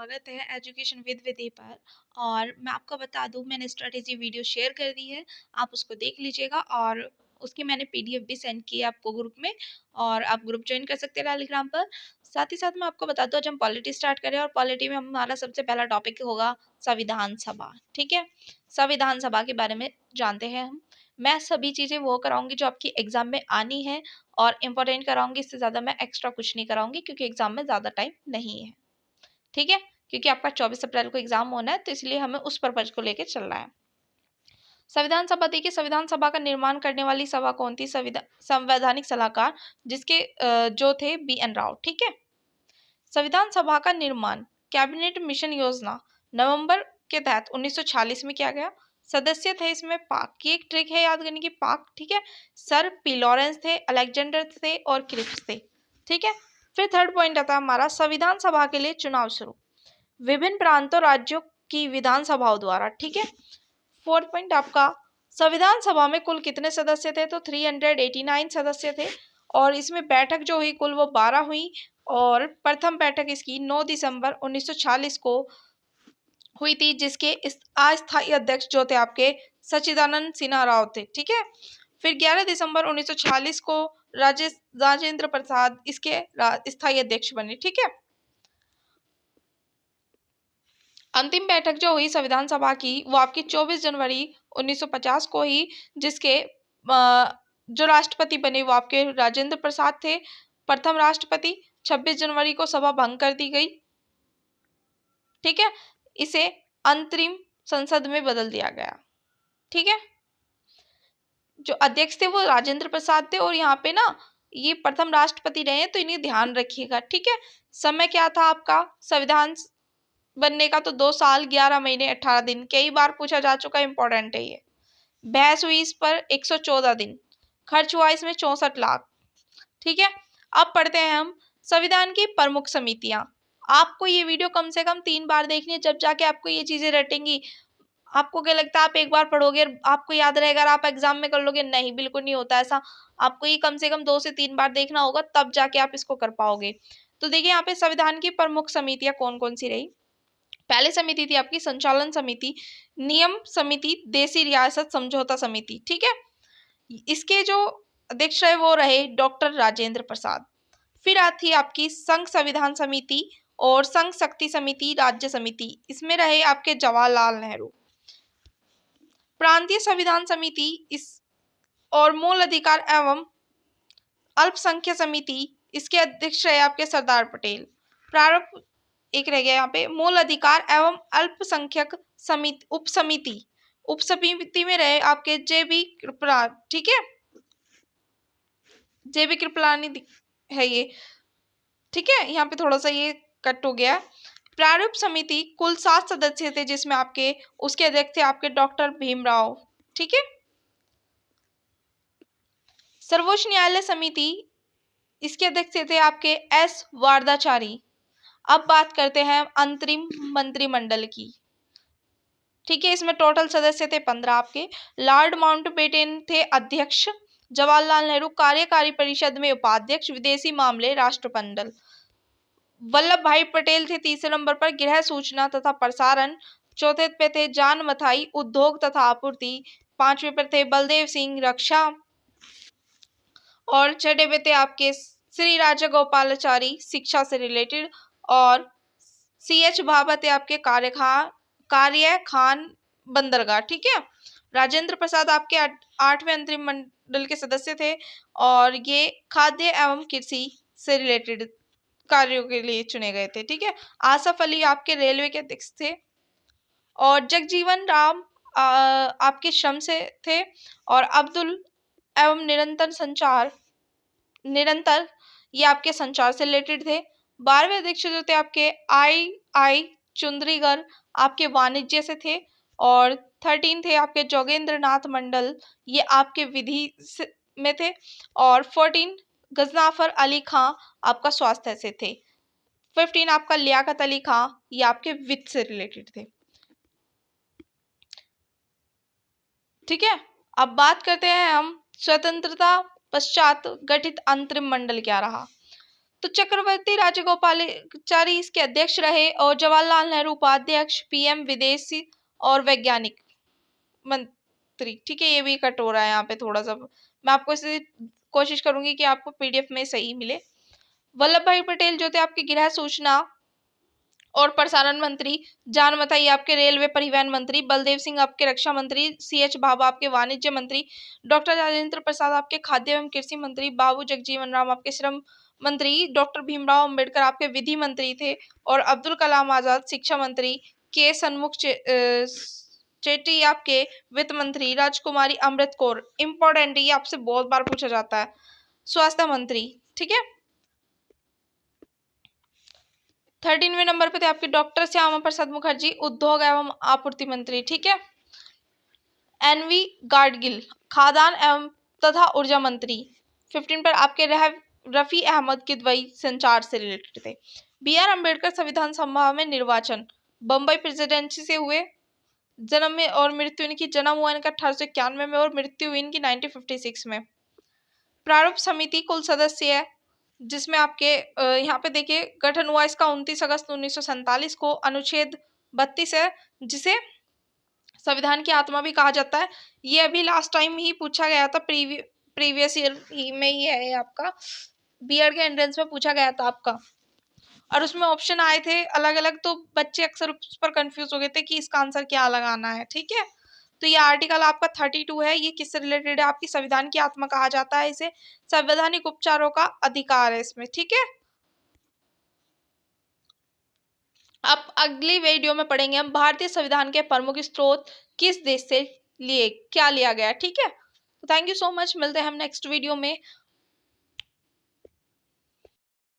स्वागत है education with विधि पर। और मैं आपको बता दूं, मैंने स्ट्रेटेजी वीडियो शेयर कर दी है। आप उसको देख लीजिएगा और उसकी मैंने पीडीएफ भी सेंड की है आपको ग्रुप में, और आप ग्रुप ज्वाइन कर सकते हैं टेलीग्राम पर। साथ ही साथ मैं आपको बता दूं, आज हम पॉलिटी स्टार्ट करें और पॉलिटी में हमारा सबसे पहला टॉपिक होगा संविधान सभा। ठीक है, संविधान सभा के बारे में जानते हैं हम। मैं सभी चीज़ें वो कराऊंगी जो आपकी एग्जाम में आनी है और इम्पोर्टेंट कराऊंगी। इससे ज़्यादा मैं एक्स्ट्रा कुछ नहीं कराऊंगी क्योंकि एग्जाम में ज़्यादा टाइम नहीं है। ठीक है, क्योंकि आपका 24 अप्रैल को एग्जाम होना है, तो इसलिए हमें उस पर्पज को लेकर चलना है। संविधान सभा देखिए, संविधान सभा का निर्माण करने वाली सभा कौन थी? संवैधानिक सलाहकार, जिसके जो थे BN राव। ठीक है, संविधान सभा का निर्माण कैबिनेट मिशन योजना नवंबर के तहत 1946 में किया गया। सदस्य थे इसमें पाक की, एक ट्रिक है याद करने की, पाक। ठीक है, सर पी लॉरेंस थे, अलेक्जेंडर थे और क्रिप्स थे। ठीक है, फिर थर्ड पॉइंट आता है हमारा, संविधान सभा के लिए चुनाव शुरू विभिन्न प्रांतों राज्यों की विधानसभाओं द्वारा। ठीक है, फोर्थ पॉइंट आपका, संविधान सभा में कुल कितने सदस्य थे? तो 389 सदस्य थे, और इसमें बैठक जो हुई कुल वो 12 हुई, और प्रथम बैठक इसकी 9 दिसंबर 1940 को हुई थी, जिसके इस अस्थायी अध्यक्ष जो थे आपके सच्चिदानंद सिन्हा राव थे। ठीक है, फिर 11 दिसंबर 1946 को राजेंद्र प्रसाद इसके स्थायी अध्यक्ष बने। ठीक है, अंतिम बैठक जो हुई संविधान सभा की वो आपकी 24 जनवरी 1950 को ही, जिसके जो राष्ट्रपति बने वो आपके राजेंद्र प्रसाद थे, प्रथम राष्ट्रपति। 26 जनवरी को सभा भंग कर दी गई। ठीक है, इसे अंतरिम संसद में बदल दिया गया। ठीक है, जो अध्यक्ष थे वो राजेंद्र प्रसाद थे, और यहाँ पे ना ये प्रथम राष्ट्रपति रहे हैं, तो इन्हें ध्यान रखिएगा। ठीक है, समय क्या था आपका संविधान बनने का? तो 2 साल 11 महीने 18 दिन। कई बार पूछा जा चुका, इंपॉर्टेंट है ये। बहस हुई इस पर 114 दिन। खर्च हुआ इसमें 64 लाख। ठीक है, अब पढ़ते हैं हम संविधान की प्रमुख समितियां। आपको ये वीडियो कम से कम 3 बार देखनी है, जब जाके आपको ये चीजें रटेंगी। आपको क्या लगता है आप एक बार पढ़ोगे आपको याद रहेगा और आप एग्जाम में कर लोगे? नहीं, बिल्कुल नहीं होता ऐसा। आपको ये कम से कम 2 से 3 बार देखना होगा, तब जाके आप इसको कर पाओगे। तो देखिए, यहाँ पे संविधान की प्रमुख समितियां कौन कौन सी रही। पहले समिति थी आपकी संचालन समिति, नियम समिति, देशी रियासत समझौता समिति। ठीक है, इसके जो अध्यक्ष रहे वो रहे डॉक्टर राजेंद्र प्रसाद। फिर आती है आपकी संघ संविधान समिति और संघ शक्ति समिति, राज्य समिति, इसमें रहे आपके जवाहरलाल नेहरू। प्रांतीय संविधान समिति इस और मूल अधिकार एवं अल्पसंख्यक समिति, इसके अध्यक्ष रहे आपके सरदार पटेल। प्रारूप एक रह गया यहाँ पे, मूल अधिकार एवं अल्पसंख्यक समिति, उप समिति में रहे आपके JB कृपलानी। ठीक है, JB कृपलानी है ये। ठीक है, यहाँ पे थोड़ा सा ये कट हो गया। प्रारूप समिति कुल 7 सदस्य थे, जिसमें आपके उसके अध्यक्ष थे आपके डॉक्टर भीमराव। ठीक है, सर्वोच्च न्यायालय समिति, इसके अध्यक्ष थे आपके S वारदाचारी। अब बात करते हैं अंतरिम मंत्रिमंडल की। ठीक है, इसमें टोटल सदस्य थे 15 आपके। लॉर्ड माउंटबेटन थे अध्यक्ष, जवाहरलाल नेहरू कार्यकारी परिषद में उपाध्यक्ष, विदेशी मामले राष्ट्रमंडल। वल्लभ भाई पटेल थे तीसरे नंबर पर, गृह सूचना तथा प्रसारण। चौथे पे थे जान मथाई, उद्योग तथा आपूर्ति। पांचवे पर थे बलदेव सिंह, रक्षा। और छठे पे थे आपके श्री राजा गोपालाचारी, शिक्षा से रिलेटेड। और CH भाभा थे आपके कार्य खान बंदरगाह। ठीक है, राजेंद्र प्रसाद आपके 8वें अंतरिम मंडल के सदस्य थे, और ये खाद्य एवं कृषि से रिलेटेड कार्यों के लिए चुने गए थे। ठीक है, आसफ अली आपके रेलवे के अध्यक्ष थे, और जगजीवन राम आपके श्रम से थे, और अब्दुल एवं निरंतर ये आपके संचार से रिलेटेड थे। 12वें अध्यक्ष जो थे आपके I चुंद्रीगर, आपके वाणिज्य से थे। और 13 थे आपके जोगेंद्र नाथ मंडल, ये आपके विधि में थे। और 14 गजनाफर अली खां आपका स्वास्थ्य से थे। 15 आपका लियाकत अली खां, ये आपके वित्त से रिलेटेड थे। ठीक है, अब बात करते हैं हम स्वतंत्रता पश्चात गठित अंतरिम मंडल क्या रहा। तो चक्रवर्ती राजगोपालाचारी इसके अध्यक्ष रहे और जवाहरलाल नेहरू उपाध्यक्ष, पीएम विदेशी और वैज्ञानिक मंत्री। ठीक है, ये भी कट हो रहा है यहाँ पे थोड़ा सा, मैं आपको इसे कोशिश करूंगी कि आपको पीडीएफ में सही मिले। वल्लभ भाई पटेल जो थे आपके गृह सूचना और प्रसारण मंत्री, जान मथाई आपके रेलवे परिवहन मंत्री, बलदेव सिंह आपके रक्षा मंत्री, सीएच भाभा आपके वाणिज्य मंत्री, डॉक्टर राजेंद्र प्रसाद आपके खाद्य एवं कृषि मंत्री, बाबू जगजीवन राम आपके श्रम मंत्री, डॉक्टर भीमराव अंबेडकर आपके विधि मंत्री थे और अब्दुल कलाम आजाद शिक्षा मंत्री, के सन्मुख चेट्टी आपके वित्त मंत्री, राजकुमारी अमृत कौर, इंपॉर्टेंट, ये आपसे बहुत बार पूछा जाता है, स्वास्थ्य मंत्री। ठीक है, 13वें नंबर पे थे आपके डॉक्टर श्यामा प्रसाद मुखर्जी, उद्योग एवं आपूर्ति मंत्री। ठीक है, एनवी गाडगिल, खाद्यान्न एवं तथा ऊर्जा मंत्री। 15 पर आपके रफी अहमद किदवई संचार से रिलेटेड थे। बी आर अम्बेडकर संविधान सभा में निर्वाचन, बम्बई प्रेसिडेंसी से हुए, जन्म में और मृत्यु इनकी, जन्म हुआ इनका 1891 में और मृत्यु हुई इनकी 1956 में। प्रारूप समिति कुल सदस्य है, जिसमें आपके यहाँ पे देखिए गठन हुआ इसका 29 अगस्त 1947 को। अनुच्छेद 32 है, जिसे संविधान की आत्मा भी कहा जाता है। ये अभी लास्ट टाइम ही पूछा गया था, प्रीवियस ईयर ही में ही है आपका, बीएड के एंट्रेंस में पूछा गया था आपका, और उसमें ऑप्शन आए थे अलग अलग, तो बच्चे अक्सर उस पर कंफ्यूज हो गए थे कि इसका आंसर क्या लगाना है। ठीक है, तो ये आर्टिकल आपका 32 है, ये किससे रिलेटेड है, आपकी संविधान की आत्मा कहा जाता है इसे, संवैधानिक उपचारों का अधिकार है इसमें। ठीक है, अब अगली वीडियो में पढ़ेंगे हम भारतीय संविधान के प्रमुख स्रोत किस देश से लिए, क्या लिया गया। ठीक है, थैंक यू सो मच, मिलते हैं हम नेक्स्ट वीडियो में।